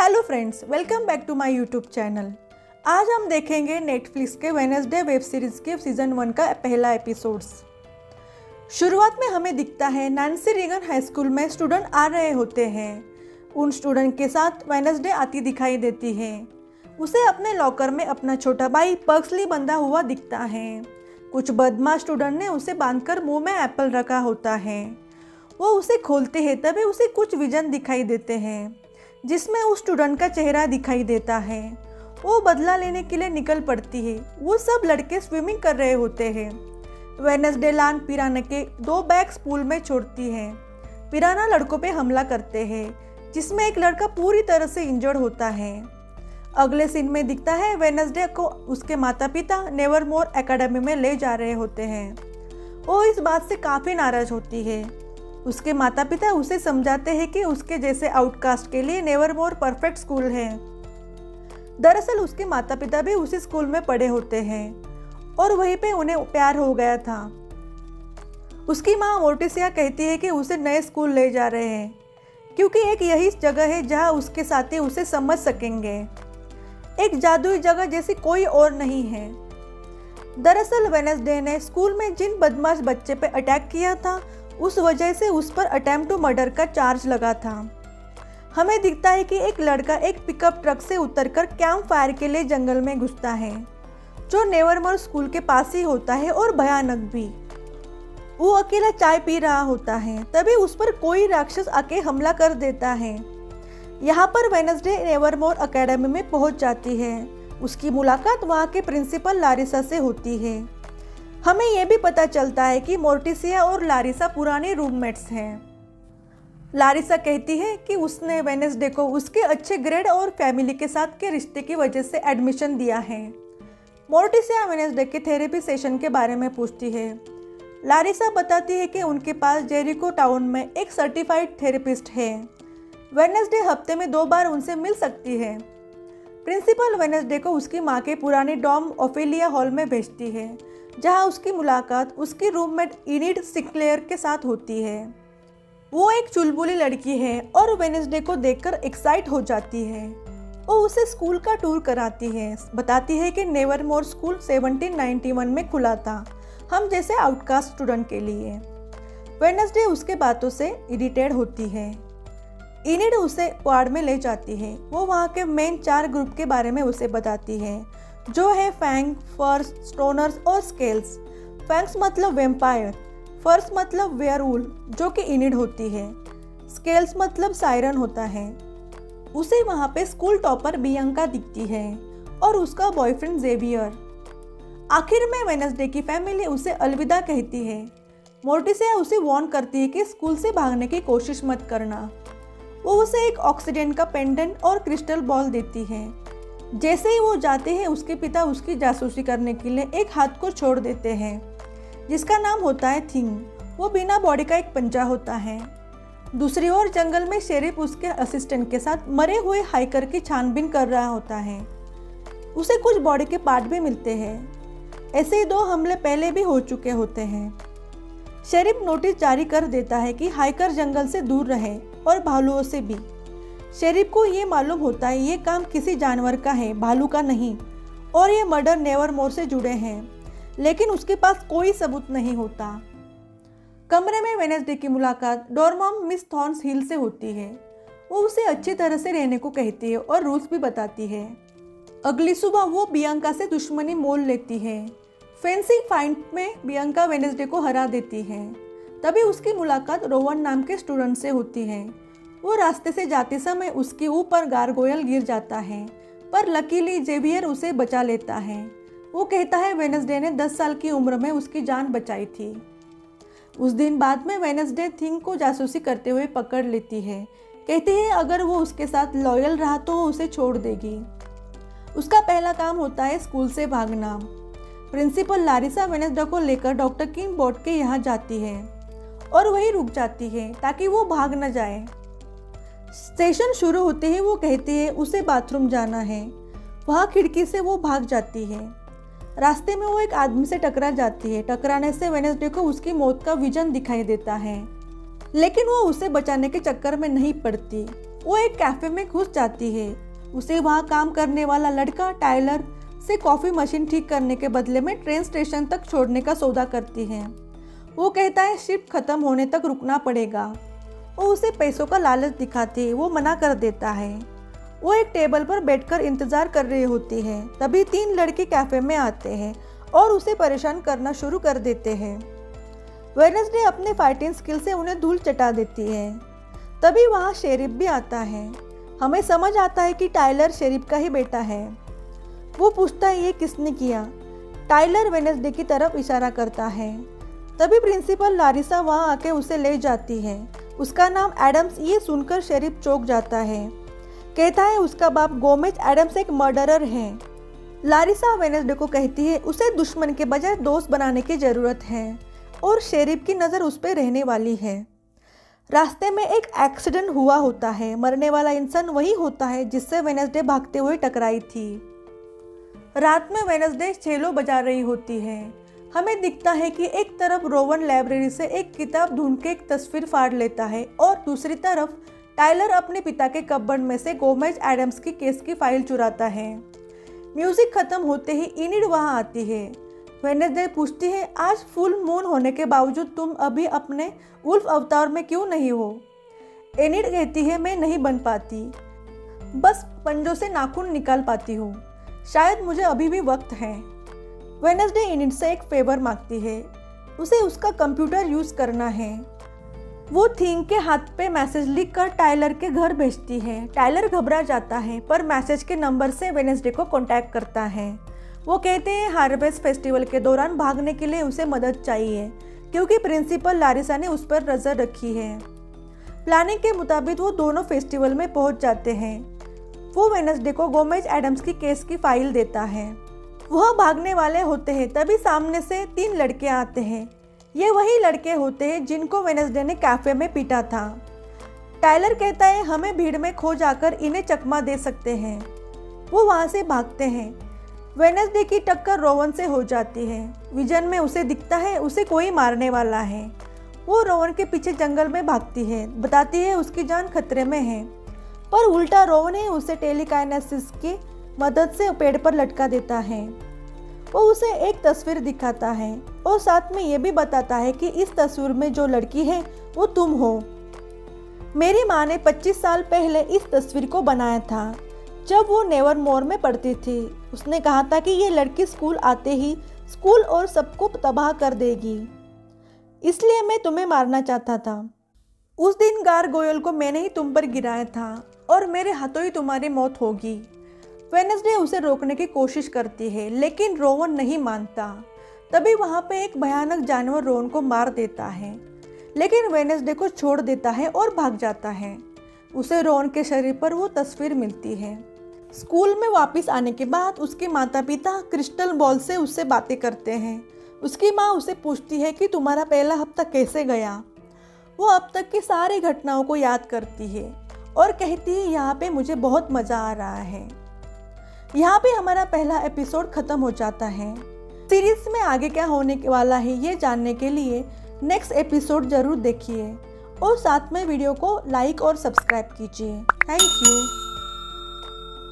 Hello friends, welcome back to my YouTube channel. आज हम देखेंगे नेटफ्लिक्स के वेडनेसडे वेब सीरीज़ के सीज़न 1 का पहला एपिसोड्स। शुरुआत में हमें दिखता है नैन्सी रीगन हाई स्कूल में स्टूडेंट आ रहे होते हैं। उन स्टूडेंट के साथ वेडनेसडे आती दिखाई देती है। उसे अपने लॉकर में अपना छोटा भाई पर्क्सली बंधा हुआ दिखता है। कुछ बदमाश स्टूडेंट ने उसे बांधकर मुंह में एप्पल रखा होता है। वो उसे खोलते हैं तभी उसे कुछ विजन दिखाई देते हैं जिसमें उस स्टूडेंट का चेहरा दिखाई देता है। वो बदला लेने के लिए निकल पड़ती है। वो सब लड़के स्विमिंग कर रहे होते हैं। वेडनेसडे लान पिराना के 2 बैग्स पूल में छोड़ती है। पिराना लड़कों पे हमला करते हैं जिसमें एक लड़का पूरी तरह से इंजर्ड होता है। अगले सीन में दिखता है वेडनेसडे को उसके माता पिता नेवरमोर एकेडमी में ले जा रहे होते हैं। वो इस बात से काफ़ी नाराज होती है। उसके माता पिता उसे समझाते हैं कि उसके जैसे आउटकास्ट के लिए नेवरमोर परफेक्ट स्कूल है। दरअसल उसके माता पिता भी उसी स्कूल में पढ़े होते हैं और वहीं पे उन्हें प्यार हो गया था। उसकी माँ मोर्टिसिया कहती है कि उसे नए स्कूल ले जा रहे हैं क्योंकि एक यही जगह है जहाँ उसके साथी उसे समझ सकेंगे। एक जादुई जगह जैसी कोई और नहीं है। दरअसल वेडनेसडे ने स्कूल में जिन बदमाश बच्चे पे अटैक किया था उस वजह से उस पर अटेम्प्ट टू मर्डर का चार्ज लगा था। हमें दिखता है कि एक लड़का एक पिकअप ट्रक से उतरकर कैंप फायर के लिए जंगल में घुसता है जो नेवरमोर स्कूल के पास ही होता है और भयानक भी। वो अकेला चाय पी रहा होता है तभी उस पर कोई राक्षस आके हमला कर देता है। यहाँ पर वेडनेसडे नेवरमोर एकेडमी में पहुँच जाती है। उसकी मुलाकात वहाँ के प्रिंसिपल लारिसा से होती है। हमें यह भी पता चलता है कि मोर्टिसिया और लारिसा पुराने रूममेट्स हैं। लारिसा कहती है कि उसने वेडनेसडे को उसके अच्छे ग्रेड और फैमिली के साथ के रिश्ते की वजह से एडमिशन दिया है। मोर्टिसिया वेडनेसडे के थेरेपी सेशन के बारे में पूछती है। लारिसा बताती है कि उनके पास जेरिको टाउन में एक सर्टिफाइड थेरेपिस्ट है। वेडनेसडे हफ्ते में 2 बार उनसे मिल सकती है। प्रिंसिपल वेडनेसडे को उसकी माँ के पुराने डॉम ओफेलिया हॉल में भेजती है जहाँ उसकी मुलाकात उसकी रूममेट इनिड सिक्लेयर के साथ होती है। वो एक चुलबुली लड़की है और वेडनेसडे को देखकर एक्साइट हो जाती है। वो उसे स्कूल का टूर कराती है। बताती है कि नेवरमोर स्कूल 1791 में खुला था हम जैसे आउटकास्ट स्टूडेंट के लिए। वेडनेसडे उसके बातों से इरिटेट होती है। इनिड उसे क्वाड में ले जाती है। वो वहाँ के मेन 4 ग्रुप के बारे में उसे बताती है जो है फैंग, फर्स, स्टोनर्स और स्केल्स। फैंग्स मतलब वेम्पायर, फर्स मतलब वेयरवुल्फ जो कि इनिड होती है, स्केल्स मतलब सायरन होता है। उसे वहाँ पे स्कूल टॉपर बियांका दिखती है और उसका बॉयफ्रेंड जेवियर। आखिर में वेडनेसडे की फैमिली उसे अलविदा कहती है। मोर्टिसिया उसे वार्न करती है कि स्कूल से भागने की कोशिश मत करना। वो उसे एक ऑक्सीडेंट का पेंडेंट और क्रिस्टल बॉल देती है। जैसे ही वो जाते हैं उसके पिता उसकी जासूसी करने के लिए एक हाथ को छोड़ देते हैं जिसका नाम होता है थिंग। वो बिना बॉडी का एक पंजा होता है। दूसरी ओर जंगल में शेरिफ उसके असिस्टेंट के साथ मरे हुए हाइकर की छानबीन कर रहा होता है। उसे कुछ बॉडी के पार्ट भी मिलते हैं। ऐसे ही 2 हमले पहले भी हो चुके होते हैं। शेरिफ नोटिस जारी कर देता है कि हाइकर जंगल से दूर रहे और भालुओं से भी। शेरिफ को ये मालूम होता है ये काम किसी जानवर का है, भालू का नहीं, और ये मर्डर नेवरमोर से जुड़े हैं, लेकिन उसके पास कोई सबूत नहीं होता। कमरे में वेडनेसडे की मुलाकात डोरमॉम मिस थॉर्न्स हिल से होती है। वो उसे अच्छी तरह से रहने को कहती है और रूल्स भी बताती है। अगली सुबह वो बियांका से दुश्मनी मोल लेती है। फेंसिंग फाइट में बियांका वेडनेसडे को हरा देती है। तभी उसकी मुलाकात रोवन नाम के स्टूडेंट से होती है। वो रास्ते से जाते समय उसके ऊपर गारगोयल गिर जाता है पर लकीली जेवियर उसे बचा लेता है। वो कहता है वेडनेसडे ने 10 साल की उम्र में उसकी जान बचाई थी। उस दिन बाद में वेडनेसडे थिंग को जासूसी करते हुए पकड़ लेती है। कहती है अगर वो उसके साथ लॉयल रहा तो वो उसे छोड़ देगी। उसका पहला काम होता है स्कूल से भागना। प्रिंसिपल लारिसा वेडनेसडे को लेकर डॉक्टर किंगबोर्ड के यहाँ जाती है और वहीं रुक जाती है ताकि वो भाग न जाए। सेशन शुरू होते ही वो कहती है उसे बाथरूम जाना है। वहाँ खिड़की से वो भाग जाती है। रास्ते में वो एक आदमी से टकरा जाती है। टकराने से वेडनेसडे को उसकी मौत का विजन दिखाई देता है, लेकिन वो उसे बचाने के चक्कर में नहीं पड़ती। वो एक कैफे में घुस जाती है। उसे वहाँ काम करने वाला लड़का टाइलर से कॉफ़ी मशीन ठीक करने के बदले में ट्रेन स्टेशन तक छोड़ने का सौदा करती है। वो कहता है शिफ्ट खत्म होने तक रुकना पड़ेगा। वो उसे पैसों का लालच दिखाती है। वो मना कर देता है। वो एक टेबल पर बैठकर इंतजार कर रही होती है। तभी 3 लड़के कैफे में आते हैं और उसे परेशान करना शुरू कर देते हैं। वेडनेसडे अपने फाइटिंग स्किल से उन्हें धूल चटा देती है। तभी वहाँ शेरिफ भी आता है। हमें समझ आता है कि टाइलर शेरिफ का ही बेटा है। वो पूछता है ये किसने किया। टाइलर वेडनेसडे की तरफ इशारा करता है। तभी प्रिंसिपल लारिसा वहाँ आके उसे ले जाती है। उसका नाम एडम्स। ये सुनकर शेरिफ चौंक जाता है। कहता है उसका बाप गोमेज एडम्स एक मर्डरर है। लारिसा वेडनेसडे को कहती है उसे दुश्मन के बजाय दोस्त बनाने की ज़रूरत है और शेरिफ की नज़र उस पर रहने वाली है। रास्ते में एक एक्सीडेंट हुआ होता है। मरने वाला इंसान वही होता है जिससे वेडनेसडे भागते हुए टकराई थी। रात में वेडनेसडे चेलो बजा रही होती है। हमें दिखता है कि एक तरफ रोवन लाइब्रेरी से एक किताब ढूंढ के एक तस्वीर फाड़ लेता है और दूसरी तरफ टाइलर अपने पिता के कपबोर्ड में से गोमेज एडम्स की केस की फाइल चुराता है। म्यूजिक खत्म होते ही इनिड वहां आती है। वेडनेसडे पूछती है आज फुल मून होने के बावजूद तुम अभी अपने वुल्फ अवतार में क्यों नहीं हो। एनिड कहती है मैं नहीं बन पाती, बस पंजों से नाखून निकाल पाती हूँ। शायद मुझे अभी भी वक्त है। वेडनेसडे एनिड से एक फेवर मांगती है। उसे उसका कंप्यूटर यूज करना है। वो थिंग के हाथ पे मैसेज लिख कर टाइलर के घर भेजती है। टाइलर घबरा जाता है पर मैसेज के नंबर से वेडनेसडे को कांटेक्ट करता है। वो कहते हैं हार्वेस्ट फेस्टिवल के दौरान भागने के लिए उसे मदद चाहिए क्योंकि प्रिंसिपल लारिसा ने उस पर नजर रखी है। प्लानिंग के मुताबिक वो दोनों फेस्टिवल में पहुंच जाते हैं। वो वेडनेसडे को गोमेज एडम्स की केस की फाइल देता है। वह भागने वाले होते हैं तभी सामने से 3 लड़के आते हैं। ये वही लड़के होते हैं जिनको वेडनेसडे ने कैफे में पीटा था। टाइलर कहता है हमें भीड़ में खो जाकर इन्हें चकमा दे सकते हैं। वो वहाँ से भागते हैं। वेडनेसडे की टक्कर रोवन से हो जाती है। विजन में उसे दिखता है उसे कोई मारने वाला है। वो रोवन के पीछे जंगल में भागती है, बताती है उसकी जान खतरे में है, पर उल्टा रोवन ही उसे टेलीकाइनेसिस की मदद से पेड़ पर लटका देता है। वो उसे एक तस्वीर दिखाता है और साथ में ये भी बताता है कि इस तस्वीर में जो लड़की है वो तुम हो। मेरी माँ ने 25 साल पहले इस तस्वीर को बनाया था जब वो नेवरमोर में पढ़ती थी। उसने कहा था कि ये लड़की स्कूल आते ही स्कूल और सबको तबाह कर देगी, इसलिए मैं तुम्हें मारना चाहता था। उस दिन गारगोयल को मैंने ही तुम पर गिराया था और मेरे हाथों ही तुम्हारी मौत होगी। वेडनेसडे उसे रोकने की कोशिश करती है लेकिन रोवन नहीं मानता। तभी वहाँ पे एक भयानक जानवर रोवन को मार देता है लेकिन वेडनेसडे को छोड़ देता है और भाग जाता है। उसे रोवन के शरीर पर वो तस्वीर मिलती है। स्कूल में वापस आने के बाद उसके माता पिता क्रिस्टल बॉल से उससे बातें करते हैं। उसकी माँ उसे पूछती है कि तुम्हारा पहला हफ्ता कैसे गया। वो अब तक की सारी घटनाओं को याद करती है और कहती है यहाँ पे मुझे बहुत मज़ा आ रहा है। यहाँ पे हमारा पहला एपिसोड खत्म हो जाता है। सीरीज में आगे क्या होने वाला है ये जानने के लिए नेक्स्ट एपिसोड जरूर देखिए और साथ में वीडियो को लाइक और सब्सक्राइब कीजिए। Thank you.